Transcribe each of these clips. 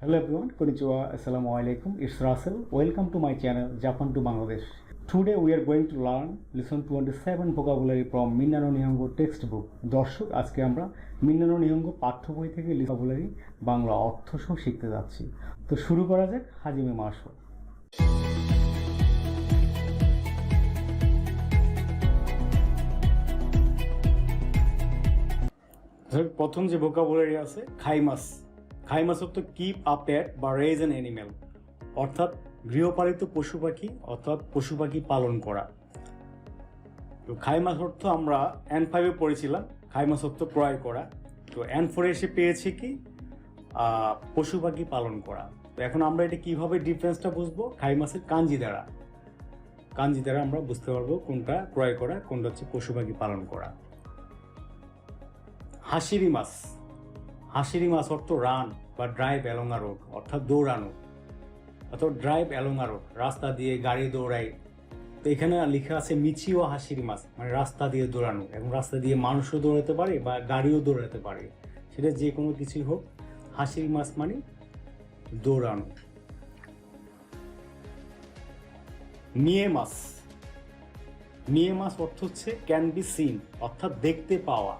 Hello everyone, konnichiwa, assalamu alaikum. It's Russell. Welcome to my channel Japan to Bangladesh. Today we are going to learn lesson 27 vocabulary from Minna no Nihongo textbook. দর্শক আজকে আমরা মিন্না no নিহঙ্গো পাঠ্য বই থেকে vocabulary Bangla অর্থ সহ শিখতে যাচ্ছি। তো শুরু করা যাক হাজিমে মাশো। প্রথম যে vocabulary আছে খাইমাস। খাইমাস অর্থ কিপ আ পেট বা রেজ অ্যান অ্যানিমেল, অর্থাৎ গৃহপালিত পশু পাখি অর্থাৎ পশু পাখি পালন করা। তো খাইমাস অর্থ আমরা N5 পড়েছিলাম, খাইমাস অর্থ ক্রয় করা। তো N4 এসে পেয়েছি কি পশু পাখি পালন করা। তো এখন আমরা এটা কিভাবে ডিফারেন্সটা বুঝবো? খাইমাসের কাঞ্জি দ্বারা আমরা বুঝতে পারবো কোনটা ক্রয় করা, কোনটা হচ্ছে পশু পাখি পালন করা। হাসিরি মাছ। হাসিরি মাছ অর্থ রান বা ড্রাইভ অ্যালং আ রোড, অর্থাৎ দৌড়ানো, অর্থাৎ ড্রাইভ অ্যালং আ রোড, রাস্তা দিয়ে গাড়ি দৌড়ায়। তো এখানে লেখা আছে মিচিও হাসিরি মাছ, মানে রাস্তা দিয়ে দৌড়ানো। এবং রাস্তা দিয়ে মানুষও দৌড়াতে পারে বা গাড়িও দৌড়াতে পারে, সেটা যে কোনো কিছুই হোক। হাসিরি মাছ মানে দৌড়ানো। নিয়ে মাছ। নিয়ে মাছ অর্থ হচ্ছে ক্যান বি সিন, অর্থাৎ দেখতে পাওয়া।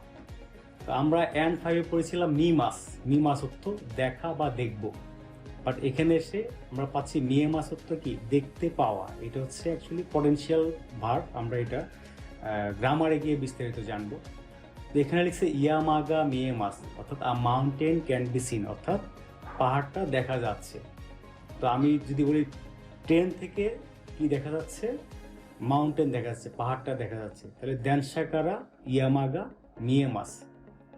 আমরা N5 পড়েছিলাম মি মাস অর্থ দেখা বা দেখব, বাট এখানে এসে আমরা পাচ্ছি মিয়ে মাস অর্থ কি দেখতে পাওয়া। এটা হচ্ছে অ্যাকচুয়ালি পটেনশিয়াল ভার্ব, আমরা এটা গ্রামারে গিয়ে বিস্তারিত জানবো। তো এখানে লিখছে ইয়ামাগা মিয়ে মাস, অর্থাৎ আ মাউন্টেন ক্যান বি সিন, অর্থাৎ পাহাড়টা দেখা যাচ্ছে। তো আমি যদি বলি ট্রেন থেকে কি দেখা যাচ্ছে, মাউন্টেন দেখা যাচ্ছে, পাহাড়টা দেখা যাচ্ছে, তাহলে দেনশাকারা ইয়ামাগা মিয়ে মাস,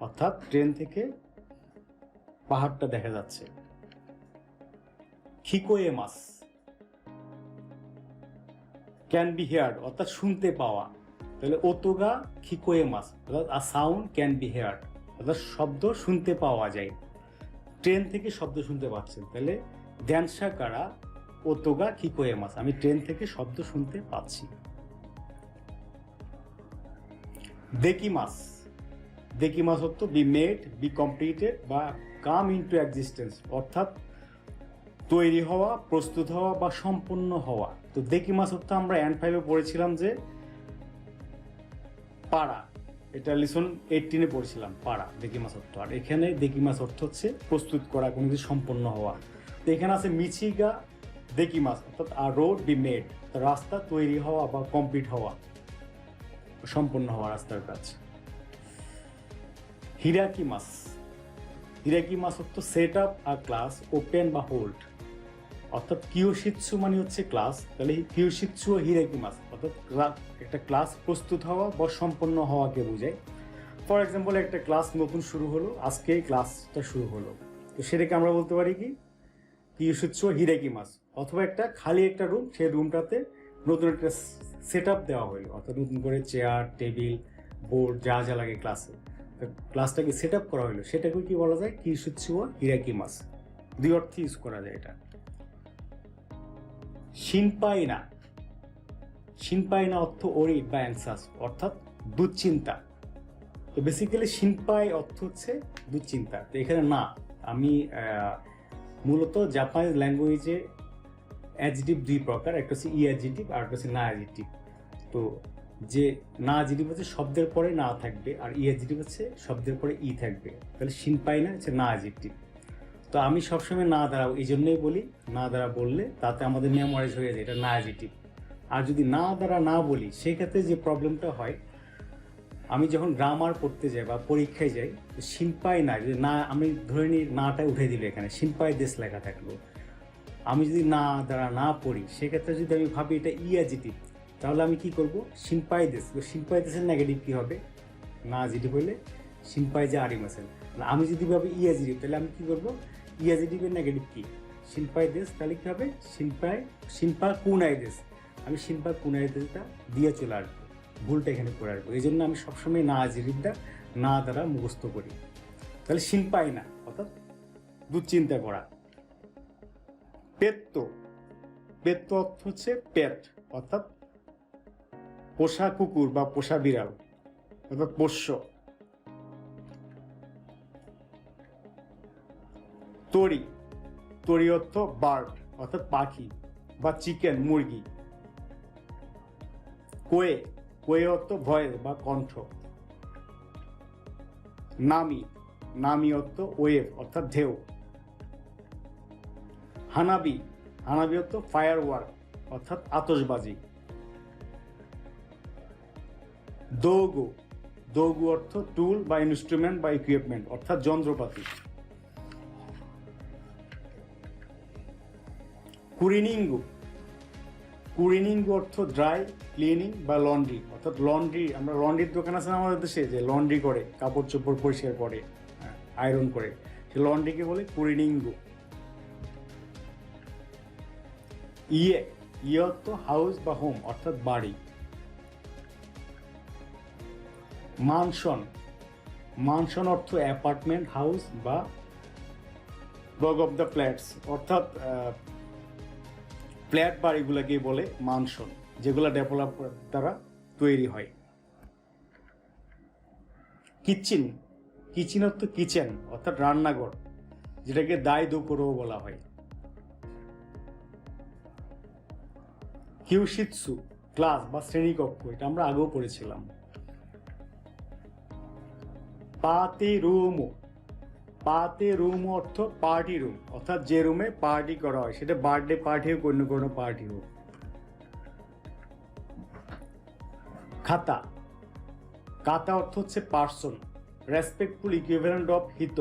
অর্থাৎ ট্রেন থেকে পাহাড়টা দেখা যাচ্ছে। খিকোয়ে মাস ক্যান বি হেয়ার্ড, অর্থাৎ শুনতে পাওয়া। তাহলে ওতোগা খিকোয়ে মাস, অর্থাৎ আ সাউন্ড ক্যান বি হেয়ার্ড, অর্থাৎ শব্দ শুনতে পাওয়া যায়। ট্রেন থেকে শব্দ শুনতে পাচ্ছেন, তাহলে দ্যানশাকারা ওতোগা খিকোয়ে মাস, আমি ট্রেন থেকে শব্দ শুনতে পাচ্ছি। দেকি মাস। দেকি মাস অর্থ বি মেড, বি কমপ্লিটেড বা কাম ইনটু এক্সিস্টেন্স, অর্থাৎ তৈরি হওয়া, প্রস্তুত হওয়া বা সম্পন্ন হওয়া। তো দেকি মাস অর্থ আমরা N5 পড়েছিলাম যে পাড়া, এটা লিসন 18 পড়ছিলাম পাড়া দেকি মাস অর্থ। আর এখানে দেকি মাস অর্থ হচ্ছে প্রস্তুত করা, কোনো কিছু সম্পন্ন হওয়া। তো এখানে আছে মিচিগা দেকি মাস, অর্থাৎ আর রোড বি মেড, রাস্তা তৈরি হওয়া বা কমপ্লিট হওয়া, সম্পন্ন হওয়া রাস্তার কাজ। হিরাকি মাস। হিরাকি মাস অর্থ সেট আপ আ ক্লাস, ওপেন বা হোল্ড, অর্থাৎ কিয়োশিৎসু মানে হচ্ছে ক্লাস, তাহলে কিয়োশিৎসু ও হিরাকি মাস, অর্থাৎ একটা ক্লাস প্রস্তুত হওয়া বা সম্পন্ন হওয়াকে বোঝায়। ফর এক্সাম্পল একটা ক্লাস নতুন শুরু হলো, আজকে ক্লাসটা শুরু হলো, তো সেটাকে আমরা বলতে পারি কি কিয়োশিৎসু ও হিরাকি মাস। অথবা একটা খালি একটা রুম, সেই রুমটাতে নতুন একটা সেট আপ দেওয়া হলো, অর্থাৎ নতুন করে চেয়ার, টেবিল, বোর্ড যা যা লাগে ক্লাসে, ক্লাসটাকে সেট আপ করা হলো, সেটাকে কি বলা যায় কিয়োশিৎসু ও হিরাকি মাস। দুই অর্থে ইউজ করা যায় এটা। শিনপাইনা। শিনপাইনা অর্থ ওরিড বা অ্যাংসাস, অর্থাৎ দুশ্চিন্তা। তো বেসিক্যালি শিনপাই অর্থ হচ্ছে দুশ্চিন্তা। তো এখানে না, আমি মূলত জাপানিজ ল্যাঙ্গুয়েজে অ্যাডজেক্টিভ দুই প্রকার, একটা হচ্ছে ই অ্যাডজেক্টিভ আর একটা হচ্ছে না অ্যাডজেক্টিভ। তো যে না অ্যাডজেক্টিভ হচ্ছে শব্দের পরে না থাকবে, আর ই অ্যাডজেক্টিভ হচ্ছে শব্দের পরে ই থাকবে, তাহলে শিনপাইনা হচ্ছে না অ্যাডজেক্টিভ। তো আমি সবসময় না দ্বারা এই জন্যই বলি, না দ্বারা বললে তাতে আমাদের মেমোরাইজ হয়ে যায় এটা না অ্যাডজেক্টিভ। আর যদি না দ্বারা না বলি, সেক্ষেত্রে যে প্রবলেমটা হয়, আমি যখন গ্রামার পড়তে যাই বা পরীক্ষায় যাই, শিনপাই না, যদি না আমি ধরে নিই নাটা উঠে দিল, এখানে শিনপাই দেশ লেখা থাকলো, আমি যদি না দ্বারা না পড়ি, সেক্ষেত্রে যদি আমি ভাবি এটা ই অ্যাডজেক্টিভ, তাহলে আমি কি করব শিনপাই দেশ। শিনপাই দেশের নেগেটিভ কি হবে? না অ্যাডজেক্টিভ হলে শিনপাই যে আরিমাসেন। আমি যদি ভাবি ই অ্যাডজেক্টিভ, তাহলে আমি কি করবো ই অ্যাডজেক্টিভের নেগেটিভ কি শিনপাই দেশ, তাহলে কি হবে শিনপা কুনাই দেশ, আমি শিনপা কুনাই দেশটা দিয়ে চলে আসবো, ভুলটা এখানে করে আসবো। এই জন্য আমি সবসময় না অ্যাডজেক্টিভটা না দ্বারা মুখস্থ করি। তাহলে শিনপাই না অর্থাৎ দুশ্চিন্তা করা। পেত্ত। পেত্ত অর্থ হচ্ছে পেট, অর্থাৎ পোষা কুকুর বা পোষা বিড়াল, অর্থাৎ পোষ্য। তরি। তরি অর্থ বার্ড অর্থাৎ পাখি বা চিকেন মুরগি। কোয়ে, কোয়ে অর্থ ভয়েস বা কণ্ঠ। নামি, নামি অর্থ ওয়েভ অর্থাৎ ঢেউ। হানাবি, হানাবি অর্থ ফায়ার ওয়ার্ক অর্থাৎ আতশবাজি। দৌগু, দৌগু অর্থ টুল বা ইনস্ট্রুমেন্ট বা ইকুইপমেন্ট অর্থাৎ যন্ত্রপাতি। কুরিনিঙ্গু, কুরিনিঙ্গু অর্থ ড্রাই ক্লিনিং বা লন্ড্রি অর্থাৎ লন্ড্রি। আমরা লন্ড্রির দোকান আছে আমাদের দেশে যে লন্ড্রি করে, কাপড় চোপড় পরিষ্কার করে, আয়রন করে, সে লন্ড্রিকে বলে কুরিনিঙ্গু। ইয়ে, ইয়ে অর্থ হাউস বা হোম অর্থাৎ বাড়ি। মানসন, মানসন অর্থ অ্যাপার্টমেন্ট হাউস বা ব্লক অফ দ্য ফ্ল্যাটস অর্থাৎ ফ্ল্যাট বাড়িগুলোকে বলে মানসন, যেগুলো ডেভেলপার দ্বারা তৈরি হয়। কিচেন, কিচেন অর্থ কিচেন অর্থাৎ রান্নাঘর, যেটাকে দায় দোকরও বলা হয়। কিউশিৎসু, ক্লাস বা শ্রেণীকক্ষ, এটা আমরা আগেও পড়েছিলাম। পাতে রুমো, পাতে রুম অর্থ পার্টি রুম অর্থাৎ যে রুমে পার্টি করা হয়, সেটা বার্থডে পার্টি হোক অন্য কোনো পার্টি হোক। খাতা, কাতা অর্থ হচ্ছে পার্সন, রেসপেক্টফুল ইকুইভ্যালেন্ট অফ হিত।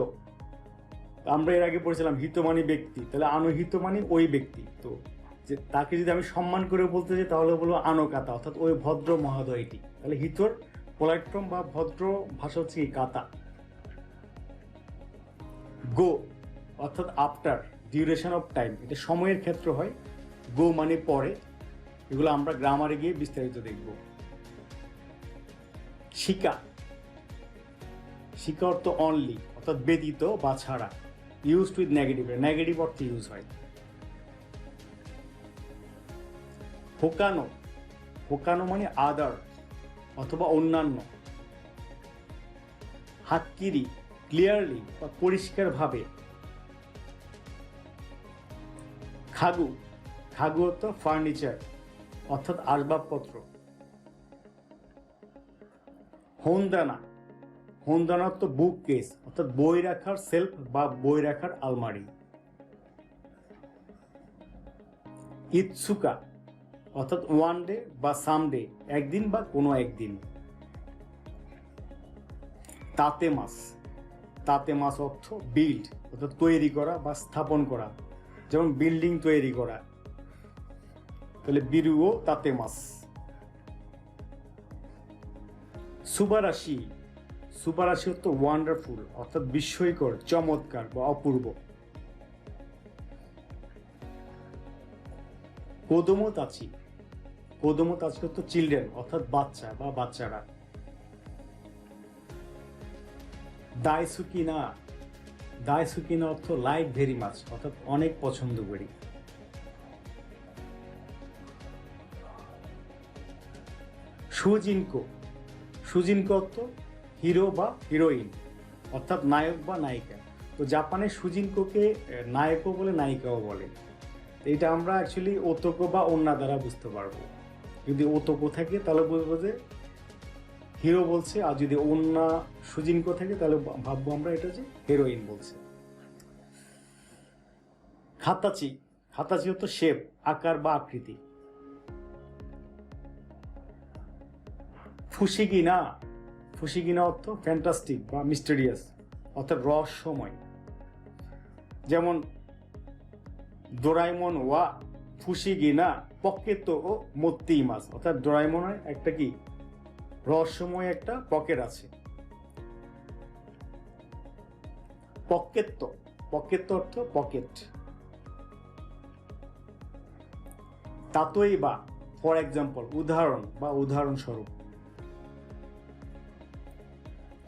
আমরা এর আগে পড়েছিলাম হিত মানে ব্যক্তি, তাহলে আনুহিত মানে ওই ব্যক্তি। তো যে তাকে যদি আমি সম্মান করে বলতে চাই তাহলে বলবো আনকাতা অর্থাৎ ওই ভদ্র মহোদয়টি। তাহলে হিতর পোলাইট ফর্ম বা ভদ্র ভাষা হচ্ছে কি কাতা। গো অর্থাৎ আফটার, ডিউরেশন অফ টাইম, এটা সময়ের ক্ষেত্র হয়। গো মানে পরে, এগুলো আমরা গ্রামারে গিয়ে বিস্তারিত দেখব। শিকা, শিকা অর্থ অনলি অর্থাৎ ব্যতীত বা ছাড়া, ইউজড উইথ নেগেটিভ, নেগেটিভ অর্থে ইউজ হয়। হোকানো, হোকানো মানে আদার অথবা অন্যান্য। হাক্কিরি, ক্লিয়ারলি বা পরিষ্কারভাবে। খাগু, খাগু অর্থ ফার্নিচার অর্থাৎ আসবাবপত্র। হোনদানা, হোনদানা অর্থ বুক কেস অর্থাৎ বই রাখার সেলফ বা বই রাখার আলমারি। ইৎসুকা অর্থাৎ ওয়ান ডে বা সামডে, একদিন বা কোনো একদিন। তাতেমাস, তাতেমাস অর্থ বিল্ড অর্থাৎ তৈরি করা বা স্থাপন করা, যেমন বিল্ডিং তৈরি করা, তাহলে বিরুও তাতেমাস। সুবারাশি, সুবারাশি অর্থ ওয়ান্ডারফুল অর্থাৎ বিস্ময়কর, চমৎকার বা অপূর্ব। কোদোমোতাচি, কোদোমোতাচি অর্থ চিলড্রেন অর্থাৎ বাচ্চা বা বাচ্চারা। দাইসুকিনা, দাইসুকিনা অর্থ লাইক ভেরি মাচ অর্থাৎ অনেক পছন্দ করি। সুজিনকো, সুজিনকো অর্থ হিরো বা হিরোইন অর্থাৎ নায়ক বা নায়িকা। তো জাপানে সুজিনকোকে নায়কও বলে নায়িকাও বলে। এটা আমরা অ্যাকচুয়ালি ওতোকো বা ওন্না দ্বারা বুঝতে পারবো। যদি ওতোকো থাকে তাহলে বলবো যে হিরো বলছে, আর যদি ওন্না সুজিনকো থাকে তাহলে ভাববো আমরা এটা যে হিরোইন বলছে। খাতাচি, খাতাচি হতো শেপ, আকার বা আকৃতি। ফুশিগিনা, ফুশিগিনা অর্থ ফ্যান্টাস্টিক বা মিস্টেরিয়াস অর্থাৎ রহস্যময়, যেমন ডোরাইমন ওয়া ফুশিগিনা পকেতো ও মোত্তিমাস অর্থাৎ ডোরাইমনের একটা কি রহস্যময় একটা পকেট আছে। পকেত্তো, পকেত্তো অর্থ পকেট। তাতই বা ফর এক্সাম্পল, উদাহরণ বা উদাহরণস্বরূপ।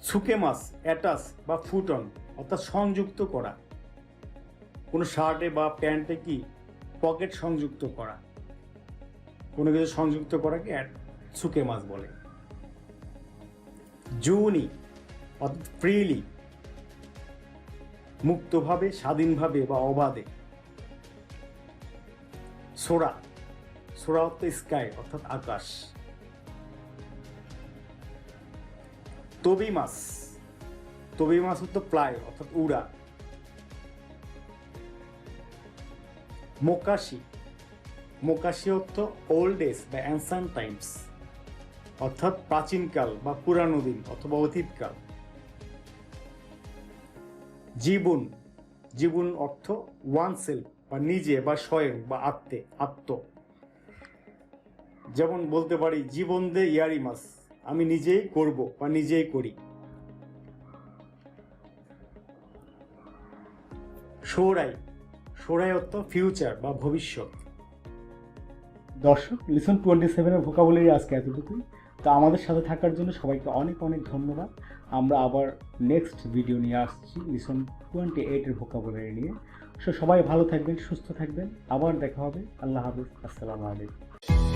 সুকেমাস, অ্যাটাচ বা ফুটন অর্থাৎ সংযুক্ত করা, কোনো শার্টে বা প্যান্টে কি পকেট সংযুক্ত করা, কোনো কিছু সংযুক্ত করাকে সুকেমাস বলে। জুনি অর্থাৎ ফ্রিলি, মুক্তভাবে, স্বাধীনভাবে বা অবাধে। সোরা, সোরা অর্থ স্কাই অর্থাৎ আকাশ। তবিমাস, তবিমাস অর্থ প্লাই অর্থাৎ উড়া। মোকাশি, মোকাশি অর্থ ওল্ড এজ বা অ্যানসান্ট টাইমস অর্থাৎ প্রাচীনকাল বা পুরানো দিন অথবা অতীতকাল। জীবন, জীবন অর্থ ওয়ান সেলফ বা নিজে বা স্বয়ং বা আত্ম। যেমন বলতে পারি জীবন দে ইয়ারিমাস, আমি নিজেই করব বা নিজেই করি। শোরাই, শোরাই অর্থ ফিউচার বা ভবিষ্যৎ। দর্শক, লিসন 27-এর ভোকাবুলারি আজকে এতটুকুই। তো আমাদের সাথে থাকার জন্য সবাইকে অনেক অনেক ধন্যবাদ। আমরা আবার নেক্সট ভিডিও নিয়ে আসছি লিসন 28-এর ভোকাবুলারি নিয়ে। সবাই ভালো থাকবেন, সুস্থ থাকবেন, আবার দেখা হবে। আল্লাহ হাফিজ, আসসালামু আলাইকুম।